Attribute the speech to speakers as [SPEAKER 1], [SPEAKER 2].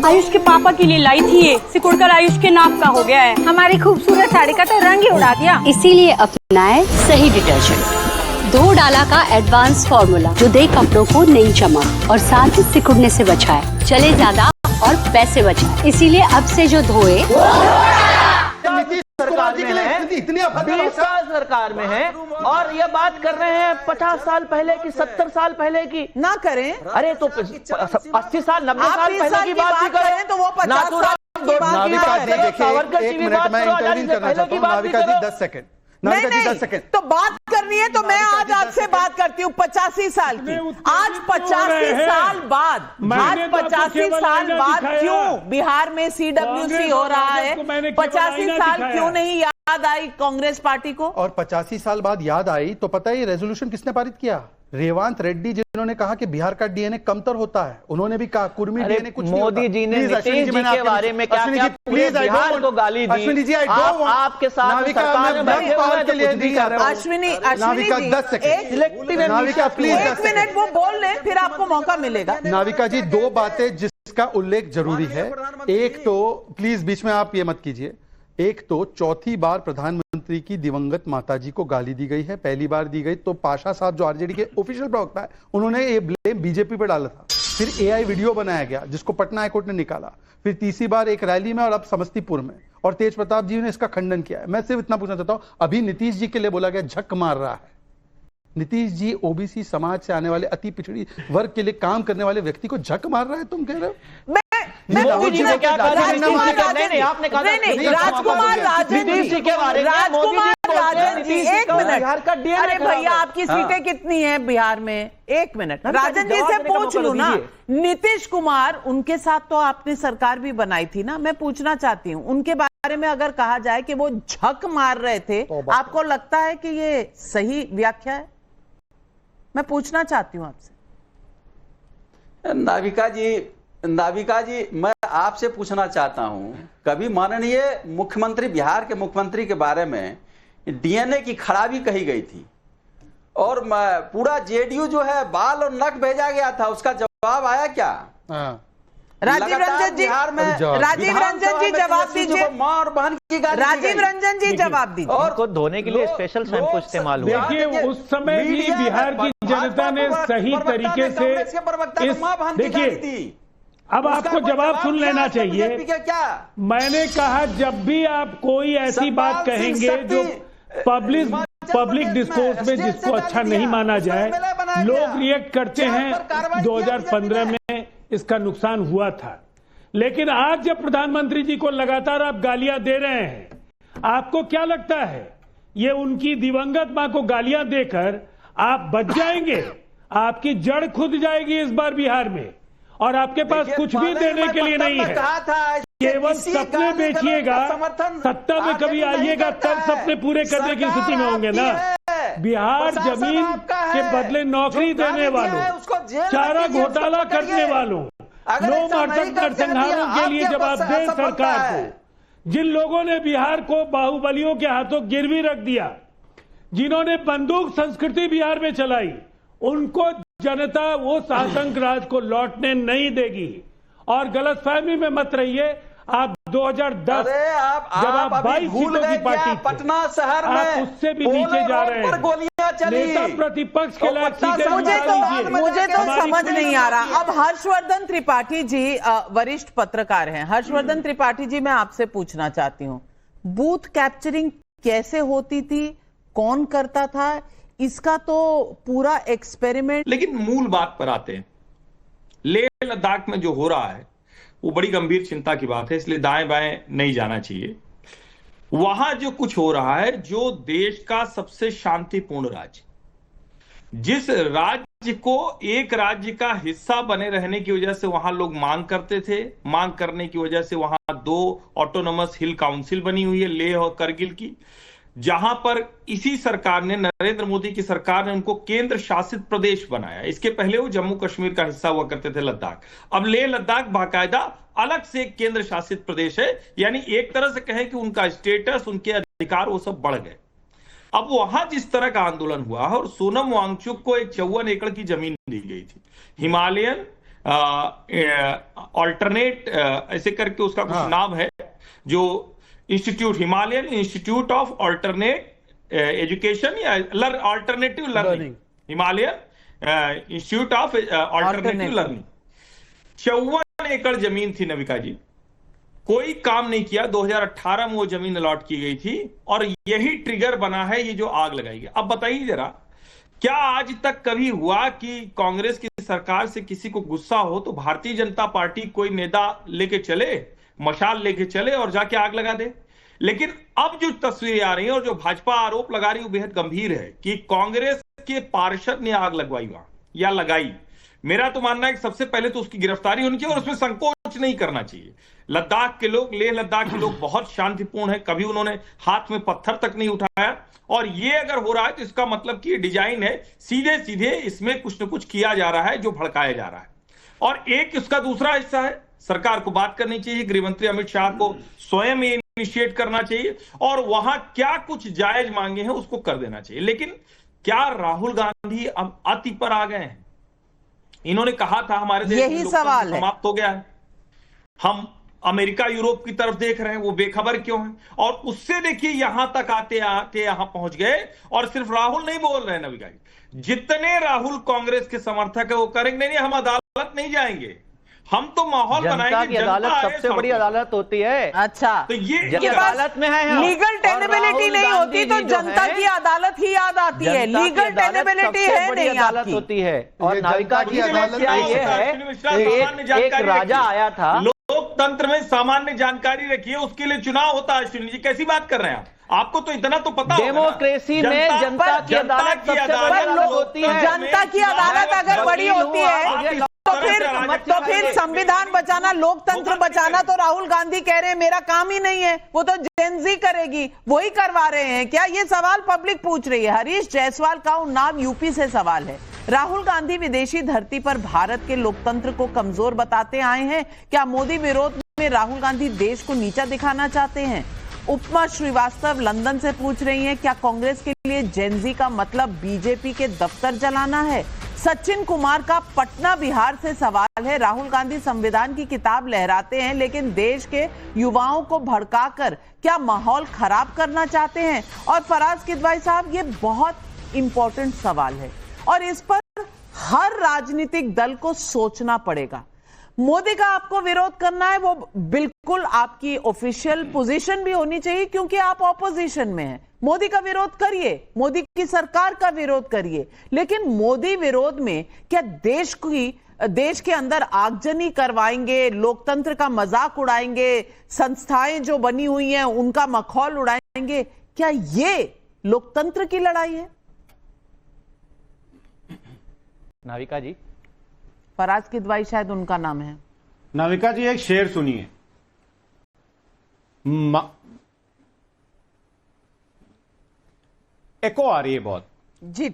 [SPEAKER 1] आयुष के पापा के लिए लाई थी ये, सिकुड़कर आयुष के नाक का हो गया है।
[SPEAKER 2] हमारी खूबसूरत साड़ी का तो रंग ही उड़ा दिया।
[SPEAKER 3] इसीलिए अपनाए सही डिटर्जेंट, 2 डाला का एडवांस फॉर्मूला जो दे कपड़ों को नई चमक और साथ ही सिकुड़ने से बचाए, चले ज्यादा और पैसे बचाए। इसीलिए अब से जो धोए
[SPEAKER 4] सरकार में है, 20 साल सरकार में है और ये बात कर रहे हैं 50 साल पहले की, 70 साल पहले की।
[SPEAKER 2] ना करें,
[SPEAKER 4] अरे तो 80 साल 90 साल पहले की बात भी करें
[SPEAKER 2] तो वो 50 साल की बात
[SPEAKER 5] नाविका जी देखिए, एक मिनट में इंटरव्यू करना चाहता हूँ। नाविका जी 10 सेकंड, नाविका जी 10 सेकंड।
[SPEAKER 2] तो बात करनी है तो मैं आज आपसे बात करती हूँ 85 साल की। आज 85 साल बाद, आज 85 साल बाद क्यों बिहार में CWC हो रहा है? 85 साल क्यों नहीं याद आई कांग्रेस पार्टी को?
[SPEAKER 5] और 85 साल बाद याद आई तो पता है ये रेजोल्यूशन किसने पारित किया? रेवंत रेड्डी, जिन्होंने कहा कि बिहार का डीएनए कमतर होता है। उन्होंने भी कहा कुर्मी डीएनए कुछ नहीं होता।
[SPEAKER 4] मोदी जी ने नीतीश जी के बारे में क्या क्या
[SPEAKER 5] प्लीज
[SPEAKER 4] बिहार को गाली दी।
[SPEAKER 5] अश्विनी जी,
[SPEAKER 4] आपके साथ सरकार में बैठे हुए हैं तो कुछ भी कर रहे हो।
[SPEAKER 2] अश्विनी
[SPEAKER 5] नाविका
[SPEAKER 2] जी
[SPEAKER 5] 10 सेकंड, नाविका प्लीज
[SPEAKER 2] 1 मिनट वो बोल लें फिर आपको मौका मिलेगा।
[SPEAKER 5] नाविका जी 2 बातें जिसका उल्लेख जरूरी है। एक तो प्लीज बीच में आप ये मत कीजिए। एक तो चौथी बार प्रधानमंत्री की दिवंगत माताजी को गाली दी गई है। पहली बार दी गई तो पाशा साहब जो आरजेडी के ऑफिशियल प्रवक्ता है, उन्होंने ये ब्लेम बीजेपी पे डाला था। फिर एआई वीडियो बनाया गया जिसको पटना हाईकोर्ट ने निकाला। फिर तीसरी बार एक रैली में और अब समस्तीपुर में, और तेज प्रताप जी ने इसका खंडन किया है। मैं सिर्फ इतना पूछना चाहता हूं, अभी नीतीश जी के लिए बोला गया झक मार रहा है। नीतीश जी ओबीसी समाज से आने वाले अति पिछड़ी वर्ग के लिए काम करने वाले व्यक्ति को झक मार रहा है, तुम कह रहे हो?
[SPEAKER 4] मोदी जी ने क्या कहा? आपने कहा
[SPEAKER 2] राजकुमार राजन जी के बारे में, राजकुमार राजन जी 1 मिनट। अरे भैया आपकी सीटें कितनी हैं बिहार में? 1 मिनट राजन जी से पूछ लूं ना। नीतीश कुमार, उनके साथ तो आपने सरकार भी बनाई थी ना। मैं पूछना चाहती हूँ उनके बारे में अगर कहा जाए कि वो झक मार रहे थे, आपको लगता है कि ये सही व्याख्या है? मैं पूछना चाहती हूँ आपसे।
[SPEAKER 6] नाविका जी मैं आपसे पूछना चाहता हूं, कभी माननीय मुख्यमंत्री, बिहार के मुख्यमंत्री के बारे में डीएनए की खराबी कही गई थी और पूरा जेडीयू जो है बाल और नख भेजा गया था, उसका जवाब आया क्या?
[SPEAKER 2] राजीव रंजन जी, राजीव रंजन जी जवाब दीजिए।
[SPEAKER 6] मां और बहन की गाली,
[SPEAKER 2] राजीव रंजन जी जवाब दीजिए।
[SPEAKER 4] और को धोने के लिए स्पेशल शैम्पू इस्तेमाल हुआ।
[SPEAKER 7] देखिए उस समय भी बिहार की जनता ने सही तरीके से, देखिए अब आपको जवाब सुन लेना चाहिए। मैंने कहा जब भी आप कोई ऐसी बात कहेंगे जो पब्लिक डिस्कोर्स में जिसको अच्छा नहीं माना जाए, लोग रिएक्ट करते हैं। 2015 में इसका नुकसान हुआ था, लेकिन आज जब प्रधानमंत्री जी को लगातार आप गालियां दे रहे हैं, आपको क्या लगता है ये उनकी दिवंगत मां को गालियां देकर आप बच जाएंगे? आपकी जड़ खुद जाएगी इस बार बिहार में, और आपके पास कुछ भी देने के लिए नहीं है। केवल सपने बेचिएगा, सत्ता में कभी आइएगा तब सपने पूरे करने की स्थिति में होंगे ना। बिहार जमीन के बदले नौकरी देने वालों, चारा घोटाला करने वालों, नरसंहारों के लिए जवाबदेह सरकार को, जिन लोगों ने बिहार को बाहुबलियों के हाथों गिरवी रख दिया, जिन्होंने बंदूक संस्कृति बिहार में चलाई, उनको जनता वो शासक राज को लौटने नहीं देगी। और गलतफहमी में मत रहिए। आप 2010 जब आप 22 सीटों की पार्टी
[SPEAKER 6] पटना शहर में,
[SPEAKER 7] आप उससे भी नीचे जा रहे हैं।
[SPEAKER 6] गोलियां चली,
[SPEAKER 7] नेता प्रतिपक्ष के लायक सीटें
[SPEAKER 2] मुझे तो समझ नहीं आ रहा। अब हर्षवर्धन त्रिपाठी जी वरिष्ठ पत्रकार हैं। हर्षवर्धन त्रिपाठी जी, मैं आपसे पूछना चाहती हूँ, बूथ कैप्चरिंग कैसे होती थी, कौन करता था? इसका तो पूरा एक्सपेरिमेंट।
[SPEAKER 8] लेकिन मूल बात पर आते हैं। लेह लद्दाख में जो हो रहा है वो बड़ी गंभीर चिंता की बात है, इसलिए दाएं बाएं नहीं जाना चाहिए। वहां जो कुछ हो रहा है, जो देश का सबसे शांतिपूर्ण राज्य, जिस राज्य को एक राज्य का हिस्सा बने रहने की वजह से वहां लोग मांग करते थे, मांग करने की वजह से वहां 2 ऑटोनोमस हिल काउंसिल बनी हुई है, लेह और करगिल की, जहां पर इसी सरकार ने, नरेंद्र मोदी की सरकार ने उनको केंद्र शासित प्रदेश बनाया। इसके पहले वो जम्मू कश्मीर का हिस्सा हुआ करते थे लद्दाख। अब लेह लद्दाख बाकायदा अलग से एक केंद्र शासित प्रदेश है, यानी एक तरह से कहें कि उनका स्टेटस, उनके अधिकार वो सब बढ़ गए। अब वहां जिस तरह का आंदोलन हुआ और सोनम वांगचुक को एक 54 एकड़ की जमीन दी गई थी, हिमालयन ऑल्टरनेट ऐसे करके उसका कुछ नाम है, जो institute, Himalayan institute of alternate education या alternative learning, Himalayan institute of alternative learning. 54 एकड़ जमीन थी नविका जी, कोई काम नहीं किया। 2018 में वो जमीन अलॉट की गई थी और यही ट्रिगर बना है ये जो आग लगाई गई। अब बताइए जरा, क्या आज तक कभी हुआ कि कांग्रेस की सरकार से किसी को गुस्सा हो तो भारतीय जनता पार्टी कोई नेता लेके चले, मशाल लेके चले और जाके आग लगा दे? लेकिन अब जो तस्वीरें आ रही हैं और जो भाजपा आरोप लगा रही है वो बेहद गंभीर है कि कांग्रेस के पार्षद ने आग लगवाई वहां या लगाई। मेरा तो मानना है कि सबसे पहले तो उसकी गिरफ्तारी होनी चाहिए और उसमें संकोच नहीं करना चाहिए। लद्दाख के लोग, लेह लद्दाख के लोग बहुत शांतिपूर्ण है, कभी उन्होंने हाथ में पत्थर तक नहीं उठाया। और ये अगर हो रहा है तो इसका मतलब कि ये डिजाइन है, सीधे सीधे इसमें कुछ न कुछ किया जा रहा है जो भड़काया जा रहा है। और एक इसका दूसरा हिस्सा है, सरकार को बात करनी चाहिए, गृहमंत्री अमित शाह को स्वयं ये इनिशिएट करना चाहिए और वहां क्या कुछ जायज मांगे हैं उसको कर देना चाहिए। लेकिन क्या राहुल गांधी अब अति पर आ गए हैं? इन्होंने कहा था हमारे देश
[SPEAKER 2] यही
[SPEAKER 8] में
[SPEAKER 2] सवाल है,
[SPEAKER 8] समाप्त हो गया है, हम अमेरिका यूरोप की तरफ देख रहे हैं, वो बेखबर क्यों हैं? और उससे देखिए यहां तक आते आके यहां पहुंच गए। और सिर्फ राहुल नहीं बोल रहे हैं नविका जी, जितने राहुल कांग्रेस के समर्थक है वो करेंगे नहीं, हम अदालत नहीं जाएंगे, हम तो माहौल बनाएंगे।
[SPEAKER 4] अदालत सबसे बड़ी अदालत होती है।
[SPEAKER 2] अच्छा,
[SPEAKER 8] तो ये
[SPEAKER 4] अदालत में है,
[SPEAKER 2] लीगल टेनेबिलिटी नहीं होती तो जनता की अदालत ही याद आती है। लीगल टेनेबिलिटी है नहीं
[SPEAKER 4] अदालत
[SPEAKER 2] आपकी।
[SPEAKER 4] होती है। और नाविका जी
[SPEAKER 5] अदालत
[SPEAKER 4] ये है, एक राजा आया था।
[SPEAKER 8] लोकतंत्र में सामान्य जानकारी रखिए, उसके लिए चुनाव होता है। सुनील जी कैसी बात कर रहे हैं आप? आपको तो इतना तो पता होगा ना।
[SPEAKER 4] डेमोक्रेसी में जनता की अदालत सबसे बड़ी अदालत होती है।
[SPEAKER 2] जनता की अदालत अगर बड़ी होती है तो फिर संविधान बचाना, लोकतंत्र बचाना तो राहुल गांधी कह रहे हैं मेरा काम ही नहीं है, वो तो जेनजी करेगी, वही करवा रहे हैं क्या? ये सवाल पब्लिक पूछ रही है। हरीश जायसवाल का उन्नाव यूपी से सवाल है, राहुल गांधी विदेशी धरती पर भारत के लोकतंत्र को कमजोर बताते आए हैं, क्या मोदी विरोध में राहुल गांधी देश को नीचा दिखाना चाहते हैं? उपमा श्रीवास्तव लंदन से पूछ रही हैं, क्या कांग्रेस के लिए जेनजी का मतलब बीजेपी के दफ्तर जलाना है? सचिन कुमार का पटना बिहार से सवाल है, राहुल गांधी संविधान की किताब लहराते हैं लेकिन देश के युवाओं को भड़काकर क्या माहौल खराब करना चाहते हैं? और फराज किदवाई साहब, ये बहुत इंपॉर्टेंट सवाल है और इस पर हर राजनीतिक दल को सोचना पड़ेगा। मोदी का आपको विरोध करना है, वो बिल्कुल आपकी ऑफिशियल पोजीशन भी होनी चाहिए क्योंकि आप ऑपोजिशन में हैं। मोदी का विरोध करिए, मोदी की सरकार का विरोध करिए, लेकिन मोदी विरोध में क्या देश के अंदर आगजनी करवाएंगे, लोकतंत्र का मजाक उड़ाएंगे, संस्थाएं जो बनी हुई हैं उनका मखौल उड़ाएंगे? क्या ये लोकतंत्र की लड़ाई है?
[SPEAKER 4] नाविका जी,
[SPEAKER 2] फराज किदवाई शायद उनका नाम है।
[SPEAKER 9] नाविका जी, एक शेर सुनिए। एको आ रही है बहुत
[SPEAKER 2] जी।